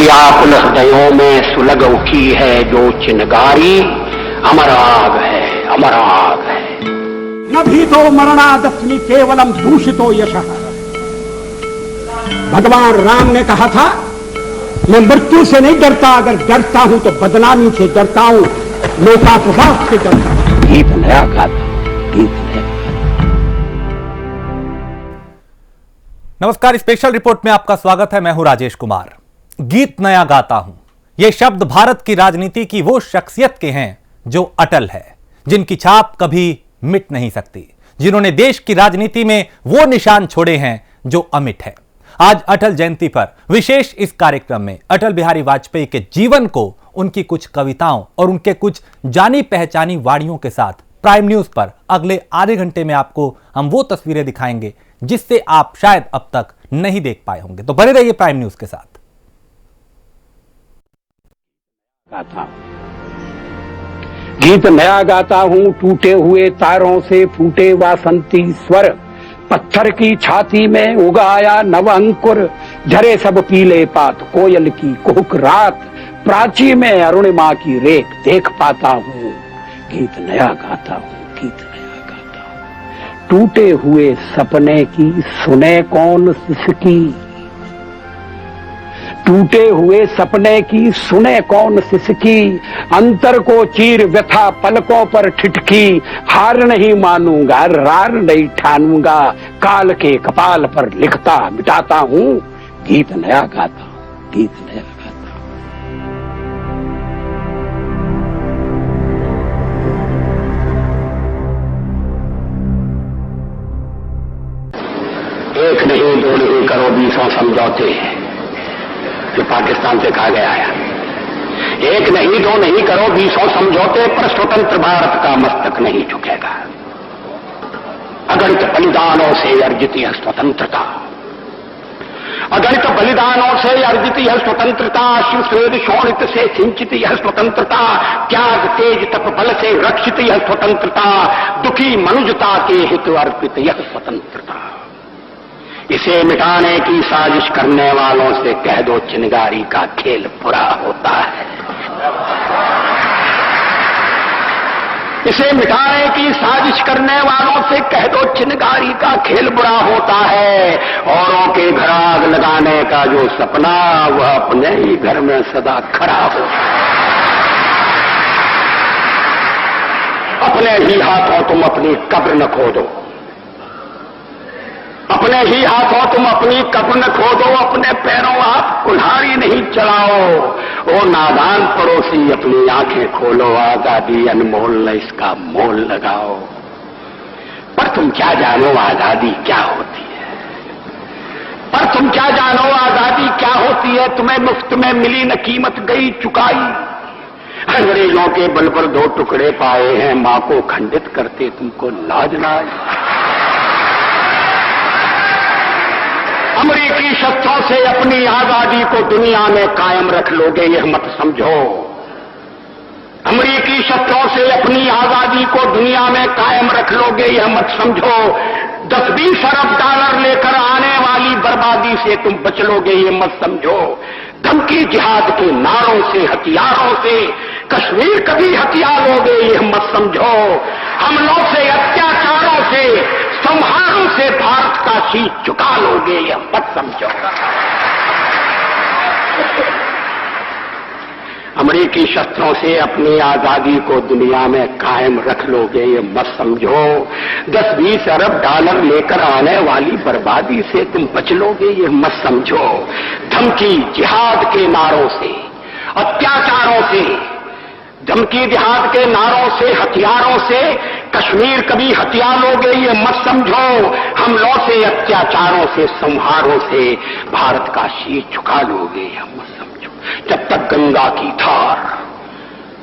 व्याकुल हृदयों में सुलग उठी है जो चिनगारी, अमर आग है, अमर आग है। न भीतो मरणादस्मि केवलम दूषितो यशः। भगवान राम ने कहा था, मैं मृत्यु से नहीं डरता, अगर डरता हूं तो बदनामी से डरता हूं, लोकापवाद से डरता हूं। गीत नया गाता, गीत नया। नमस्कार, स्पेशल रिपोर्ट में आपका स्वागत है। मैं हूं राजेश कुमार। गीत नया गाता हूं, ये शब्द भारत की राजनीति की वो शख्सियत के हैं जो अटल है, जिनकी छाप कभी मिट नहीं सकती, जिन्होंने देश की राजनीति में वो निशान छोड़े हैं जो अमिट है। आज अटल जयंती पर विशेष इस कार्यक्रम में अटल बिहारी वाजपेयी के जीवन को, उनकी कुछ कविताओं और उनके कुछ जानी पहचानी वाणियों के साथ प्राइम न्यूज पर अगले आधे घंटे में आपको हम वो तस्वीरें दिखाएंगे जिससे आप शायद अब तक नहीं देख पाए होंगे। तो बने रहिए प्राइम न्यूज के साथ। गीत नया गाता हूं, टूटे हुए तारों से फूटे वासंती स्वर, पत्थर की छाती में उगाया नव अंकुर, झरे सब पीले पात, कोयल की कुहुक रात, प्राची में अरुणिमा की रेख देख पाता हूं। गीत नया गाता हूं, गीत नया गाता हूं। टूटे हुए सपने की सुने कौन सिसकी, टूटे हुए सपने की सुने कौन सिसकी, अंतर को चीर व्यथा पलकों पर ठिठकी, हार नहीं मानूंगा, रार नहीं ठानूंगा, काल के कपाल पर लिखता मिटाता हूं। गीत नया गाता हूं, गीत नया गाता हूं। एक नहीं दो नहीं करो 20 समझौते जो पाकिस्तान से कहा गया है। एक नहीं दो नहीं करो 20 समझौते, पर स्वतंत्र भारत का मस्तक नहीं झुकेगा। अगणित बलिदानों से अर्जित यह स्वतंत्रता, अगणित बलिदानों से अर्जित यह स्वतंत्रता, शिव स्वेद शोणित से सिंचित यह स्वतंत्रता, त्याग तेज तप बल से रक्षित यह स्वतंत्रता, दुखी मनुजता के हित अर्पित यह स्वतंत्रता। इसे मिटाने की साजिश करने वालों से कह दो चिनगारी का खेल बुरा होता है। इसे मिटाने की साजिश करने वालों से कह दो चिनगारी का खेल बुरा होता है। औरों के घर आग लगाने का जो सपना, वह अपने ही घर में सदा खड़ा हो। अपने ही हाथों तुम अपनी कब्र न खोदो, अपने ही हाथों तुम अपनी कब्र न खोदो, अपने पैरों आप कुल्हाड़ी नहीं चलाओ। ओ नादान पड़ोसी, अपनी आंखें खोलो, आजादी अनमोल न इसका मोल लगाओ। पर तुम क्या जानो आजादी क्या होती है, पर तुम क्या जानो आजादी क्या होती है। तुम्हें मुफ्त में मिली न कीमत गई चुकाई, अंग्रेजों के बल पर 2 टुकड़े पाए हैं, मां को खंडित करते तुमको लाज ना आई। अमेरिकी शस्त्रों से अपनी आजादी को दुनिया में कायम रख लोगे यह मत समझो। अमेरिकी शस्त्रों से अपनी आजादी को दुनिया में कायम रख लोगे यह मत समझो। 10-20 अरब डॉलर लेकर आने वाली बर्बादी से तुम बच लोगे यह मत समझो। धमकी जिहाद के नारों से, हथियारों से कश्मीर कभी हथिया लोगे यह मत समझो। हमलों से, अत्याचारों से, संहारों से भारत का शीश झुका लोगे यह मत समझो। अमेरिकी शस्त्रों से अपनी आजादी को दुनिया में कायम रख लोगे ये मत समझो। 10-20 अरब डॉलर लेकर आने वाली बर्बादी से तुम बच लोगे ये मत समझो। धमकी जिहाद के नारों से, अत्याचारों से, धमकी जिहाद के नारों से, हथियारों से कश्मीर कभी हथिया लोगे ये मत समझो। हमलों से, अत्याचारों से, संहारों से भारत का शीश झुका लोगे यह मत समझो। जब तक गंगा की धार,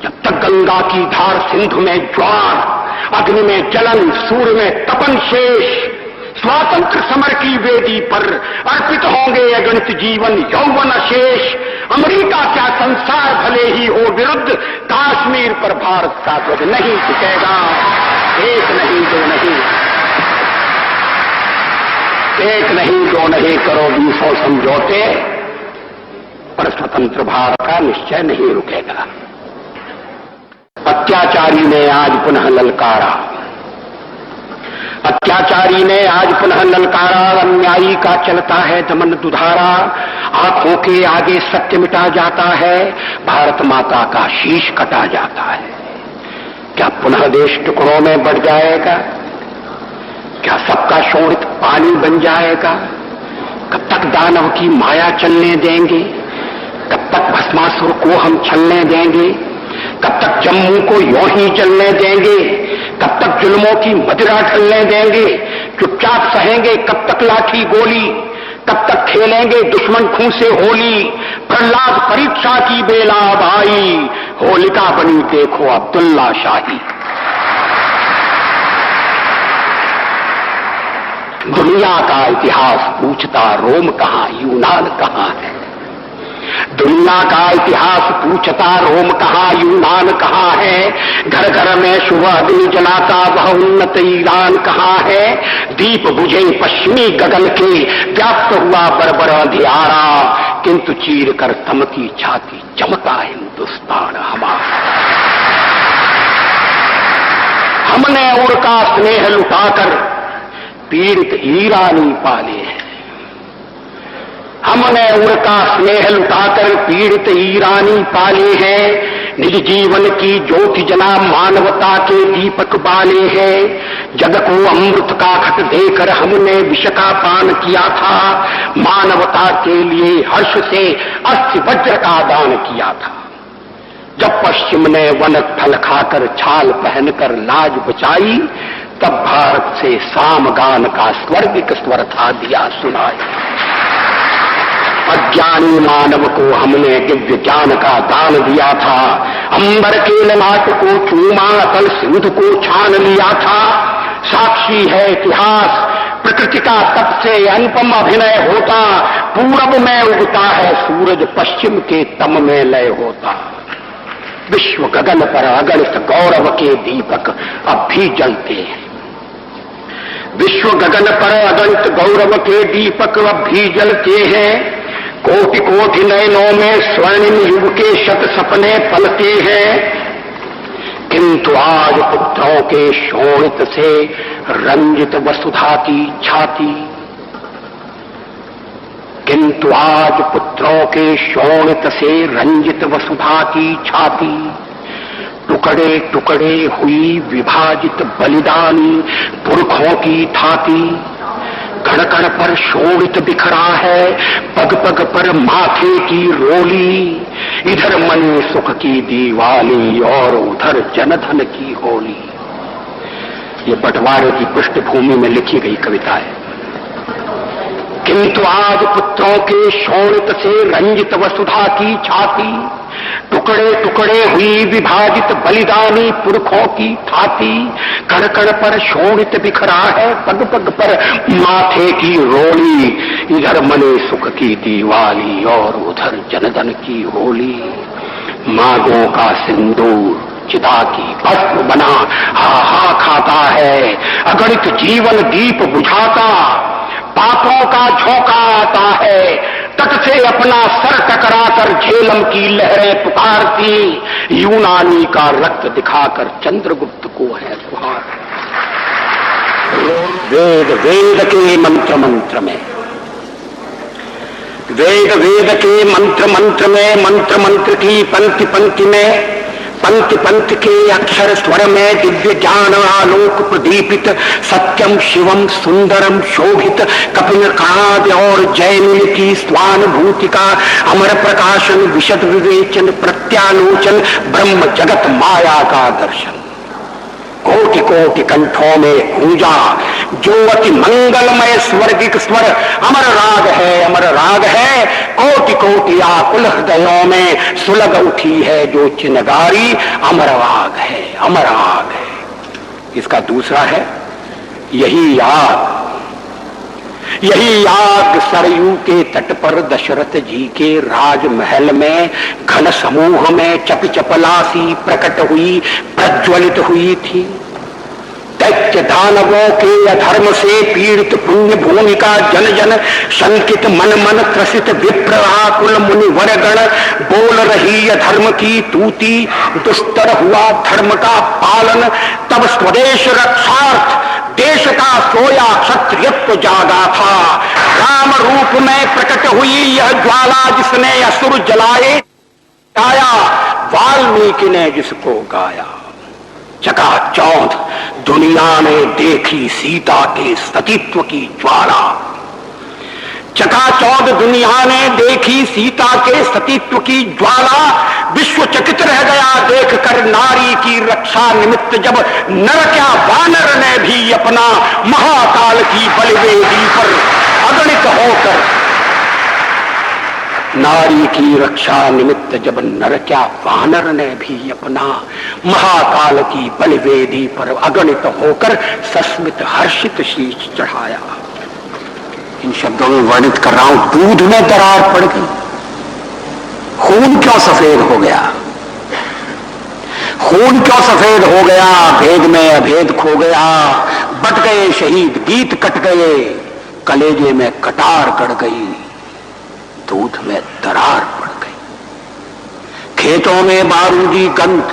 जब तक गंगा की धार, सिंधु में ज्वार, अग्नि में जलन, सूर्य में तपन शेष, स्वातंत्र समर की वेदी पर अर्पित होंगे अगणित जीवन यौवन शेष। अमेरिका क्या संसार भले ही हो विरुद्ध, कश्मीर पर भारत का ध्वज नहीं झुकेगा। एक नहीं दो नहीं, एक नहीं दो नहीं करो 20 समझौते, पर स्वतंत्र भारत का निश्चय नहीं रुकेगा। अत्याचारी ने आज पुनः ललकारा, अत्याचारी ने आज पुनः ललकारा, अन्यायी का चलता है दमन दुधारा, आंखों के आगे सत्य मिटा जाता है, भारत माता का शीश कटा जाता है। क्या पुनः देश टुकड़ों में बढ़ जाएगा? क्या सबका शोणित पानी बन जाएगा? कब तक दानव की माया चलने देंगे? कब तक भस्मासुर को हम छलने देंगे? कब तक जम्मू को यों ही जलने देंगे? कब तक जुल्मों की मदिरा ढलने देंगे? चुपचाप सहेंगे कब तक लाठी गोली? कब तक खेलेंगे दुश्मन खून से होली? प्रहलाद परीक्षा की बेला अब आई, होलिका बनी देखो अब्दुल्ला शाही। दुनिया का इतिहास पूछता रोम कहां, यूनान कहां है? दुनिया का इतिहास पूछता रोम कहां, यूनान कहां है? घर घर में शुभ अग्नि जलाता वह उन्नत ईरान कहां है? दीप बुझे पश्चिमी गगन के, व्याप्त हुआ बरबर अंधियारा, किंतु चीर कर तमकी छाती चमका हिंदुस्तान हमारा। हमने उड़का स्नेह लुटाकर पीड़ित ईरानी पाले हैं, हमने उड़का स्नेह लुटाकर पीड़ित ईरानी पाले हैं। निज जीवन की ज्योति जना मानवता के दीपक बाले हैं। जग को अमृत का घट देकर हमने विष का पान किया था, मानवता के लिए हर्ष से अस्थि वज्र का दान किया था। जब पश्चिम ने वन थल खाकर छाल पहनकर लाज बचाई, तब भारत से सामगान का स्वर्गिक स्वर था दिया सुनाई। अज्ञानी मानव को हमने दिव्य ज्ञान का दान दिया था, अंबर के ललाट को चूमा तल सिंधु को छान लिया था। साक्षी है इतिहास प्रकृति का सबसे अनुपम अभिनय होता, पूरब में उगता है सूरज पश्चिम के तम में लय होता। विश्व गगन पर अगणित गौरव के दीपक अब भी जलते हैं, विश्व गगन पर अगणित गौरव के दीपक अब भी जलते हैं। कोटि कोटि नयनों में स्वर्णिम युग के शत सपने पलते हैं, किंतु आज पुत्रों के शोणित से रंजित वसुधा की छाती, किंतु आज पुत्रों के शोणित से रंजित वसुधा की छाती, टुकड़े टुकड़े हुई विभाजित बलिदानी पुरखों की थाती। कण कण पर शोणित बिखरा है, पग पग पर माथे की रोली, इधर मन सुख की दीवाली और उधर जनधन की होली। ये बंटवारे की पृष्ठभूमि में लिखी गई कविता है। किंतु आज पुत्रों के शोणित से रंजित वसुधा की छाती, टुकड़े टुकड़े हुई विभाजित बलिदानी पुरखों की थाती, कण कण पर शोणित बिखरा है, पग पग पर माथे की रोली, इधर मने सुख की दीवाली और उधर जनधन की होली। मांगों का सिंदूर चिता की भस्म बना हा हा खाता है, अगणित जीवन दीप बुझाता, पापों का झोंका आता है, तट से अपना सर टकराकर झेलम की लहरें पुकारती, यूनानी का रक्त दिखाकर चंद्रगुप्त को है सुहार। वेद वेद के मंत्र मंत्र में, वेद वेद के मंत्र मंत्र में, मंत्र मंत्र की पंक्ति पंक्ति में, पंक्ति पंक्ति के अक्षर स्वर में दिव्य ज्ञान आलोक प्रदीपित, सत्यम शिवम सुंदरम शोभित, कपिल काव्य और जैमिन की स्वानुभूति का अमर प्रकाशन, विशद विवेचन प्रत्यालोचन, ब्रह्म जगत माया का दर्शन। कोटि कोटि कंठों में गूंजा जो अति मंगलमय स्वर्गिक स्वर, अमर राग है, अमर राग है। कोटि कोटि आकुल हृदयों में सुलग उठी है जो चिनगारी, अमर राग है, अमर राग है। इसका दूसरा है यही याद, यही याद सरयू के तट पर दशरथ जी के राजमहल में घन समूह में चप चपलासी प्रकट हुई, प्रज्वलित हुई थी। दैत्य दानवों के अधर्म से पीड़ित पुण्य भूमि का जन जन शंकित मन मन त्रसित विप्रकुल मुनि वरगण बोल रही अधर्म की तूती दुस्तर हुआ धर्म का पालन तब स्वदेश रक्षार्थ देश का सोया क्षत्रियत्व जागा था राम रूप में प्रकट हुई यह ज्वाला जिसने असुर जलाए गाया वाल्मीकि ने जिसको गाया चकाचौंध दुनिया ने देखी सीता के सतीत्व की ज्वाला चकाचौंध दुनिया ने देखी सीता के सतीत्व की ज्वाला विश्व चकित रह गया देखकर नारी की रक्षा निमित्त जब नर क्या वानर ने भी अपना महाकाल की बलिवेदी पर अगणित होकर नारी की रक्षा निमित्त जब नर क्या वानर ने भी अपना महाकाल की बलिवेदी पर अगणित होकर सस्मित हर्षित शीश चढ़ाया। इन शब्दों में वर्णित कर रहा हूं दूध में दरार पड़ गई खून क्यों सफेद हो गया खून क्यों सफेद हो गया भेद में अभेद खो गया बट गए शहीद गीत कट गए कलेजे में कटार कट गई दूध में दरार पड़ गई खेतों में बारूदी गंध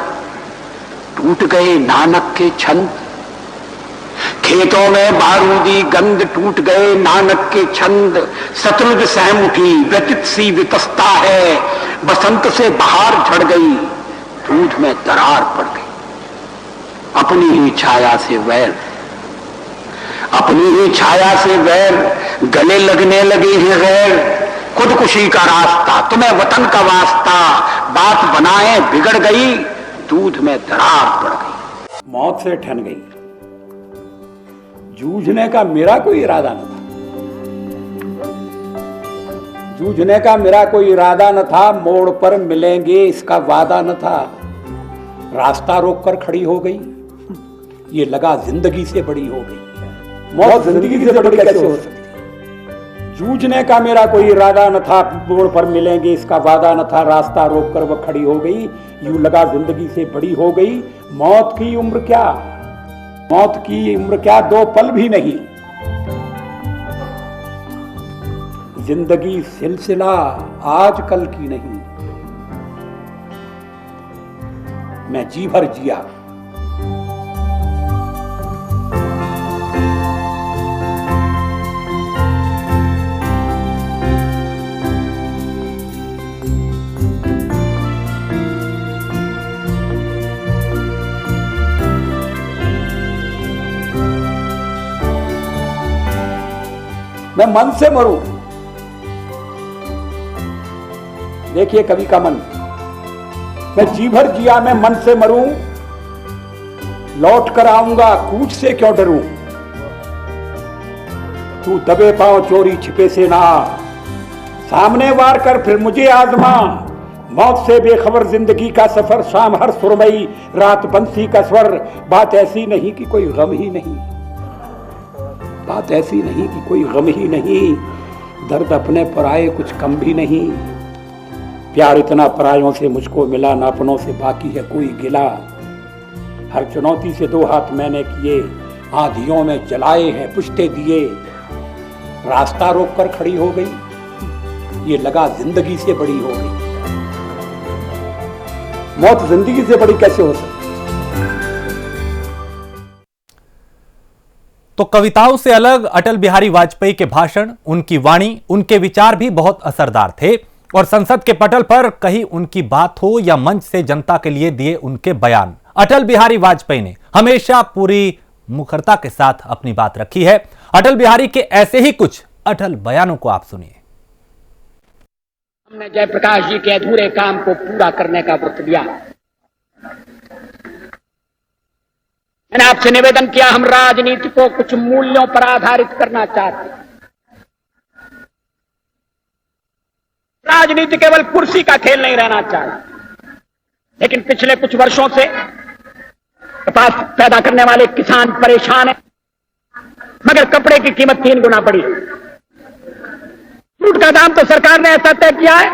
टूट गए नानक के छंद खेतों में बारूदी गंध टूट गए नानक के छंद सतलुज सहम उठी व्यतीत सी वितस्ता है बसंत से बहार झड़ गई दूध में दरार पड़ गई अपनी ही छाया से वैर अपनी ही छाया से वैर गले लगने लगे हैं गैर खुदकुशी का रास्ता तुम्हें वतन का वास्ता बात बनाए बिगड़ गई दूध में दरार पड़ गई मौत से ठन गई जूझने का मेरा कोई इरादा न था जूझने का मेरा कोई इरादा न था मोड़ पर मिलेंगे इसका वादा न था रास्ता रोककर खड़ी हो गई ये लगा जिंदगी से बड़ी हो गई मौत जिंदगी से बड़ी कैसे हो सकती जूझने का मेरा कोई इरादा न था मोड़ पर मिलेंगे इसका वादा न था रास्ता रोककर वह खड़ी हो गई यूं लगा जिंदगी से बड़ी हो गई मौत की उम्र क्या 2 पल भी नहीं जिंदगी सिलसिला आज कल की नहीं मैं जी भर जिया मैं मन से मरूं देखिए कवि का मन मैं जी भर जिया मैं मन से मरूं लौट कर आऊंगा कूच से क्यों डरूं तू दबे पांव चोरी छिपे से ना सामने वार कर फिर मुझे आजमा मौत से बेखबर जिंदगी का सफर शाम हर सुरमई रात बंसी का स्वर बात ऐसी नहीं कि कोई गम ही नहीं बात ऐसी नहीं कि कोई गम ही नहीं दर्द अपने पराये कुछ कम भी नहीं प्यार इतना परायों से मुझको मिला ना अपनों से बाकी है कोई गिला हर चुनौती से 2 हाथ मैंने किए आंधियों में जलाए हैं पुष्टे दिए रास्ता रोककर खड़ी हो गई ये लगा जिंदगी से बड़ी हो गई मौत जिंदगी से बड़ी कैसे हो सकती तो कविताओं से अलग अटल बिहारी वाजपेयी के भाषण उनकी वाणी उनके विचार भी बहुत असरदार थे और संसद के पटल पर कहीं उनकी बात हो या मंच से जनता के लिए दिए उनके बयान अटल बिहारी वाजपेयी ने हमेशा पूरी मुखरता के साथ अपनी बात रखी है। अटल बिहारी के ऐसे ही कुछ अटल बयानों को आप सुनिए। हमने जयप्रकाश जी के अधूरे काम को पूरा करने का व्रत लिया। मैंने आपसे निवेदन किया हम राजनीति को कुछ मूल्यों पर आधारित करना चाहते हैं। राजनीति केवल कुर्सी का खेल नहीं रहना चाहिए। लेकिन पिछले कुछ वर्षों से कपास पैदा करने वाले किसान परेशान हैं, मगर कपड़े की कीमत 3 गुना बढ़ी। जूट का दाम तो सरकार ने ऐसा तय किया है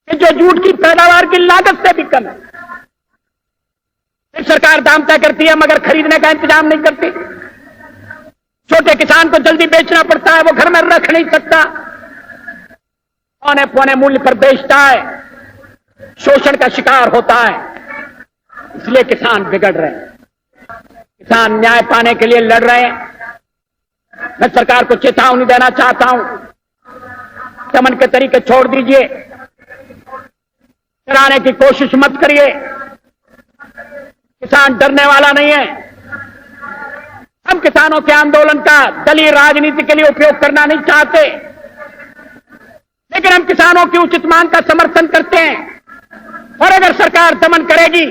कि जो जूट की पैदावार की लागत से भी कम है, सरकार दाम तय करती है मगर खरीदने का इंतजाम नहीं करती। छोटे किसान को जल्दी बेचना पड़ता है, वो घर में रख नहीं सकता, औने पौने मूल्य पर बेचता है, शोषण का शिकार होता है। इसलिए किसान बिगड़ रहे हैं, किसान न्याय पाने के लिए लड़ रहे हैं। मैं सरकार को चेतावनी देना चाहता हूं, दमन के तरीके छोड़ दीजिए, डराने की कोशिश मत करिए। किसान डरने वाला नहीं है। हम किसानों के आंदोलन का दलीय राजनीति के लिए उपयोग करना नहीं चाहते, लेकिन हम किसानों की उचित मांग का समर्थन करते हैं। और अगर सरकार दमन करेगी,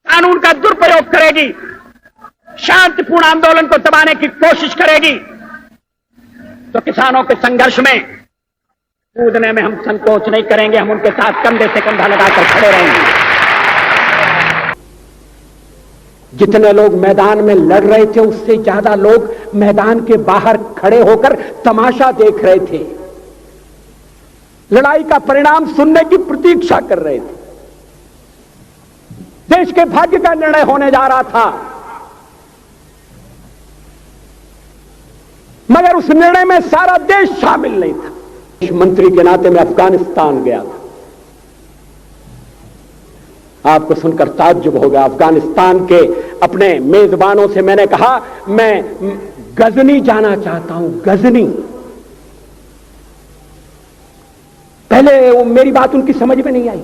कानून का दुरुपयोग करेगी, शांतिपूर्ण आंदोलन को दबाने की कोशिश करेगी, तो किसानों के संघर्ष में कूदने में हम संकोच नहीं करेंगे। हम उनके साथ कंधे से कंधा लगाकर खड़े रहेंगे। जितने लोग मैदान में लड़ रहे थे उससे ज्यादा लोग मैदान के बाहर खड़े होकर तमाशा देख रहे थे, लड़ाई का परिणाम सुनने की प्रतीक्षा कर रहे थे। देश के भाग्य का निर्णय होने जा रहा था, मगर उस निर्णय में सारा देश शामिल नहीं था। मंत्री के नाते मैं अफगानिस्तान गया था। आपको सुनकर ताज्जुब होगा, अफगानिस्तान के अपने मेजबानों से मैंने कहा मैं गजनी जाना चाहता हूं, गजनी। पहले वो मेरी बात उनकी समझ में नहीं आई,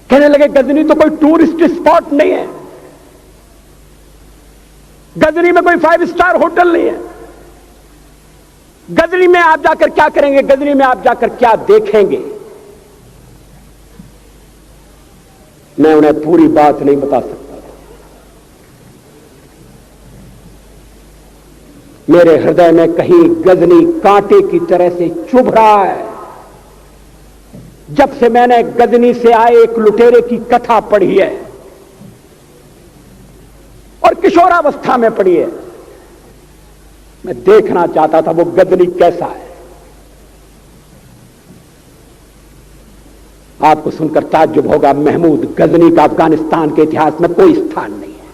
कहने लगे गजनी तो कोई टूरिस्ट स्पॉट नहीं है, गजनी में कोई 5 स्टार होटल नहीं है, गजनी में आप जाकर क्या करेंगे, गजनी में आप जाकर क्या देखेंगे। मैं उन्हें पूरी बात नहीं बता सकता था। मेरे हृदय में कहीं गजनी कांटे की तरह से चुभ रहा है। जब से मैंने गजनी से आए एक लुटेरे की कथा पढ़ी है और किशोरावस्था में पढ़ी है, मैं देखना चाहता था वो गजनी कैसा है। आपको सुनकर ताज्जुब होगा, महमूद गजनी का अफगानिस्तान के इतिहास में कोई स्थान नहीं है।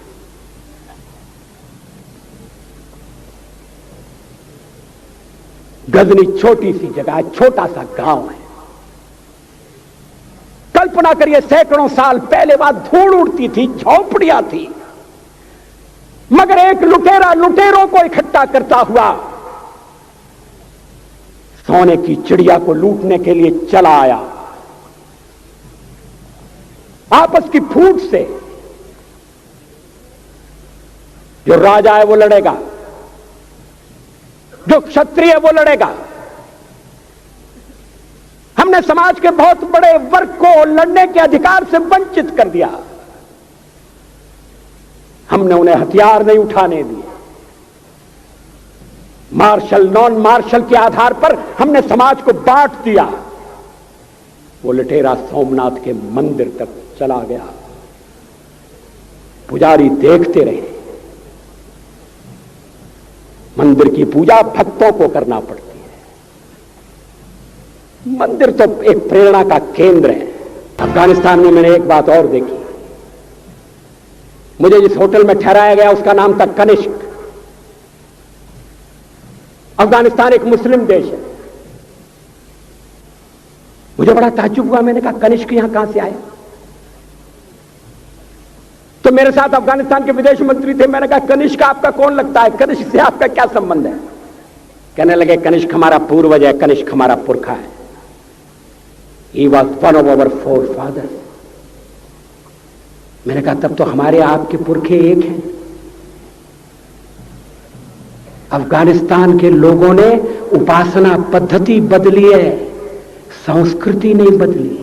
गजनी छोटी सी जगह है, छोटा सा गांव है। कल्पना करिए, सैकड़ों साल पहले वहां धूल उड़ती थी, झोंपड़ियां थी, मगर एक लुटेरा लुटेरों को इकट्ठा करता हुआ सोने की चिड़िया को लूटने के लिए चला आया। आपस की फूट से जो राजा है वो लड़ेगा, जो क्षत्रिय है वो लड़ेगा। हमने समाज के बहुत बड़े वर्ग को लड़ने के अधिकार से वंचित कर दिया। हमने उन्हें हथियार नहीं उठाने दिए। मार्शल नॉन मार्शल के आधार पर हमने समाज को बांट दिया। वो लुटेरा सोमनाथ के मंदिर तक चला गया, पुजारी देखते रहे। मंदिर की पूजा भक्तों को करना पड़ती है, मंदिर तो एक प्रेरणा का केंद्र है। अफगानिस्तान में मैंने एक बात और देखी। मुझे जिस होटल में ठहराया गया उसका नाम था कनिष्क। अफगानिस्तान एक मुस्लिम देश है। मुझे बड़ा ताज्जुब हुआ, मैंने कहा कनिष्क यहां कहां से आया। तो मेरे साथ अफगानिस्तान के विदेश मंत्री थे। मैंने कहा कनिष्क आपका कौन लगता है, कनिष्क से आपका क्या संबंध है। कहने लगे कनिष्क हमारा पूर्वज है, कनिष्क हमारा पुरखा है। He was one of our forefathers। मैंने कहा तब तो हमारे आपके पुरखे एक हैं। अफगानिस्तान के लोगों ने उपासना पद्धति बदली है, संस्कृति नहीं बदली।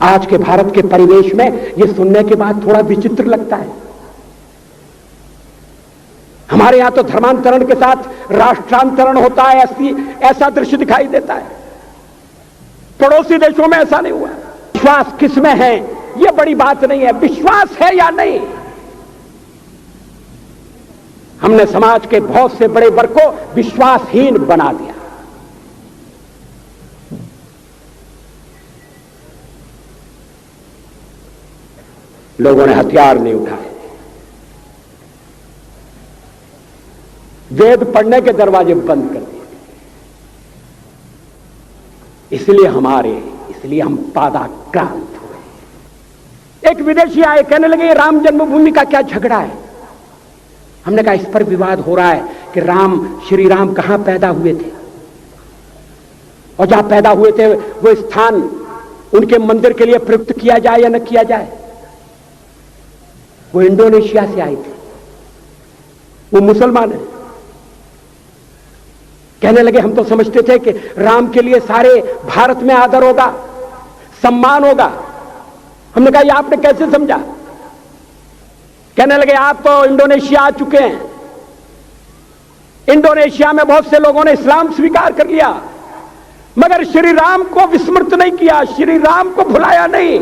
आज के भारत के परिवेश में यह सुनने के बाद थोड़ा विचित्र लगता है। हमारे यहां तो धर्मांतरण के साथ राष्ट्रांतरण होता है, ऐसा दृश्य दिखाई देता है। पड़ोसी देशों में ऐसा नहीं हुआ। विश्वास किसमें है यह बड़ी बात नहीं है, विश्वास है या नहीं। हमने समाज के बहुत से बड़े वर्ग को विश्वासहीन बना दिया। लोगों ने हथियार नहीं उठाए, वेद पढ़ने के दरवाजे बंद कर दिए। इसलिए हम पादाक्रांत हुए। एक विदेशी आए, कहने लगे राम जन्मभूमि का क्या झगड़ा है। हमने कहा इस पर विवाद हो रहा है कि श्री राम कहां पैदा हुए थे, और जहां पैदा हुए थे वो स्थान उनके मंदिर के लिए प्रयुक्त किया जाए या न किया जाए। वो इंडोनेशिया से आए थे, वो मुसलमान है। कहने लगे हम तो समझते थे कि राम के लिए सारे भारत में आदर होगा, सम्मान होगा। हमने कहा ये आपने कैसे समझा। कहने लगे आप तो इंडोनेशिया आ चुके हैं, इंडोनेशिया में बहुत से लोगों ने इस्लाम स्वीकार कर लिया, मगर श्री राम को विस्मृत नहीं किया, श्री राम को भुलाया नहीं।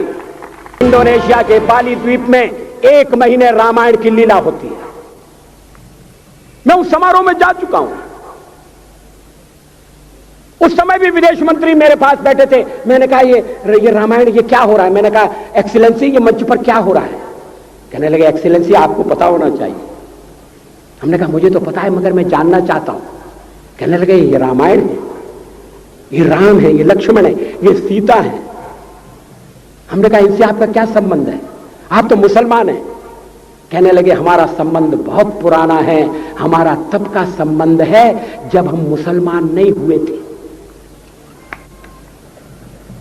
इंडोनेशिया के बाली द्वीप में 1 महीने रामायण की लीला होती है। मैं उस समारोह में जा चुका हूं। उस समय भी विदेश मंत्री मेरे पास बैठे थे। मैंने कहा ये रामायण ये क्या हो रहा है। मैंने कहा एक्सीलेंसी ये मंच पर क्या हो रहा है। कहने लगे एक्सीलेंसी आपको पता होना चाहिए। हमने कहा मुझे तो पता है मगर मैं जानना चाहता हूं। कहने लगे ये रामायण है, ये राम है, ये लक्ष्मण है, ये सीता है। हमने कहा इनसे आपका क्या संबंध है, आप तो मुसलमान हैं। कहने लगे हमारा संबंध बहुत पुराना है, हमारा तब का संबंध है जब हम मुसलमान नहीं हुए थे।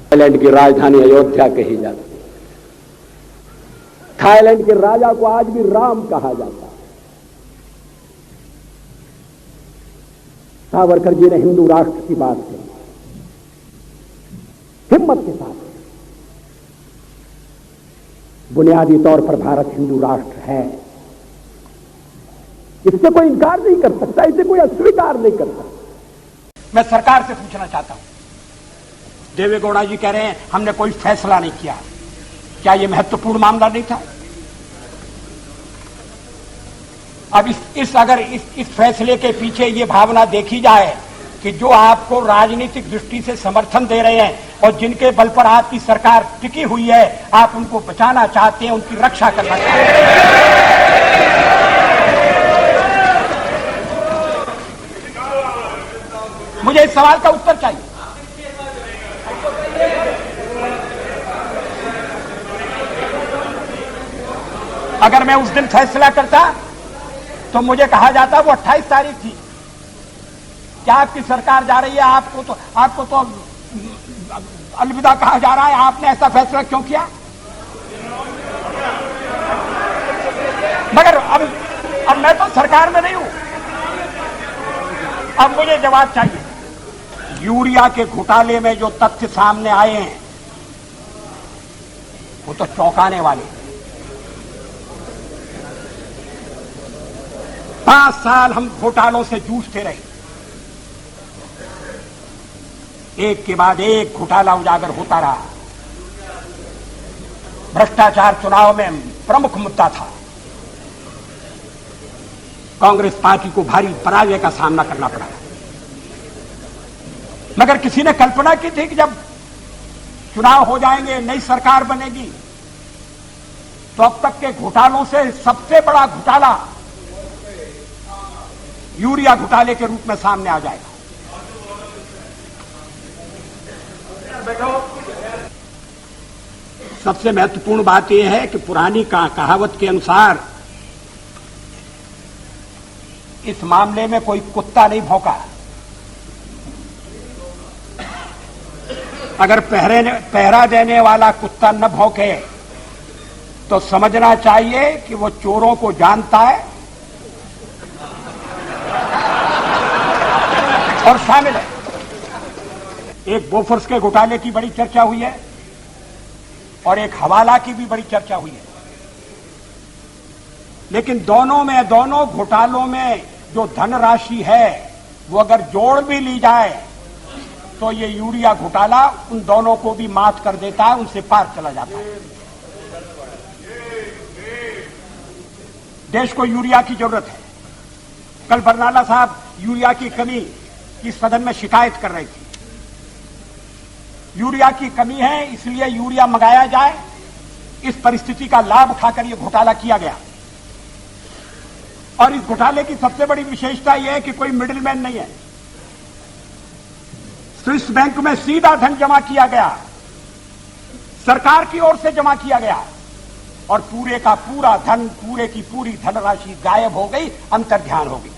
थाईलैंड की राजधानी अयोध्या कही जाती है। थाईलैंड के राजा को आज भी राम कहा जाता है। सावरकर जी ने हिंदू राष्ट्र की बात कही हिम्मत के साथ। बुनियादी तौर पर भारत हिंदू राष्ट्र है, इससे कोई इनकार नहीं कर सकता, इसे कोई अस्वीकार नहीं कर सकता। मैं सरकार से पूछना चाहता हूं, देवेगौड़ा जी कह रहे हैं हमने कोई फैसला नहीं किया, क्या यह महत्वपूर्ण मामला नहीं था? अब अगर इस फैसले के पीछे ये भावना देखी जाए कि जो आपको राजनीतिक दृष्टि से समर्थन दे रहे हैं और जिनके बल पर आपकी सरकार टिकी हुई है, आप उनको बचाना चाहते हैं, उनकी रक्षा करना चाहते हैं। मुझे इस सवाल का उत्तर चाहिए। अगर मैं उस दिन फैसला करता तो मुझे कहा जाता वो 28 तारीख थी, क्या आपकी सरकार जा रही है, आपको तो अलविदा कहा जा रहा है, आपने ऐसा फैसला क्यों किया? मगर अब मैं तो सरकार में नहीं हूं। अब मुझे जवाब चाहिए। यूरिया के घोटाले में जो तथ्य सामने आए हैं वो तो चौंकाने वाले। 5 साल हम घोटालों से जूझते रहे, एक के बाद एक घोटाला उजागर होता रहा। भ्रष्टाचार चुनाव में प्रमुख मुद्दा था। कांग्रेस पार्टी को भारी पराजय का सामना करना पड़ा, मगर किसी ने कल्पना की थी कि जब चुनाव हो जाएंगे, नई सरकार बनेगी, तो अब तक के घोटालों से सबसे बड़ा घोटाला यूरिया घोटाले के रूप में सामने आ जाएगा। सबसे महत्वपूर्ण बात यह है कि पुरानी कहावत के अनुसार इस मामले में कोई कुत्ता नहीं भौंका। अगर पहरा देने वाला कुत्ता न भौंके तो समझना चाहिए कि वो चोरों को जानता है और शामिल है। एक बोफोर्स के घोटाले की बड़ी चर्चा हुई है और एक हवाला की भी बड़ी चर्चा हुई है, लेकिन दोनों घोटालों में जो धनराशि है वो अगर जोड़ भी ली जाए तो ये यूरिया घोटाला उन दोनों को भी मात कर देता है, उनसे पार चला जाता है। देश को यूरिया की जरूरत है। कल बरनाला साहब यूरिया की कमी की सदन में शिकायत कर रहे थे। यूरिया की कमी है, इसलिए यूरिया मंगाया जाए, इस परिस्थिति का लाभ उठाकर यह घोटाला किया गया। और इस घोटाले की सबसे बड़ी विशेषता यह है कि कोई मिडिलमैन नहीं है। स्विस बैंक में सीधा धन जमा किया गया, सरकार की ओर से जमा किया गया और पूरे का पूरा धन, पूरे की पूरी धनराशि गायब हो गई, अंतर्ध्यान हो गई।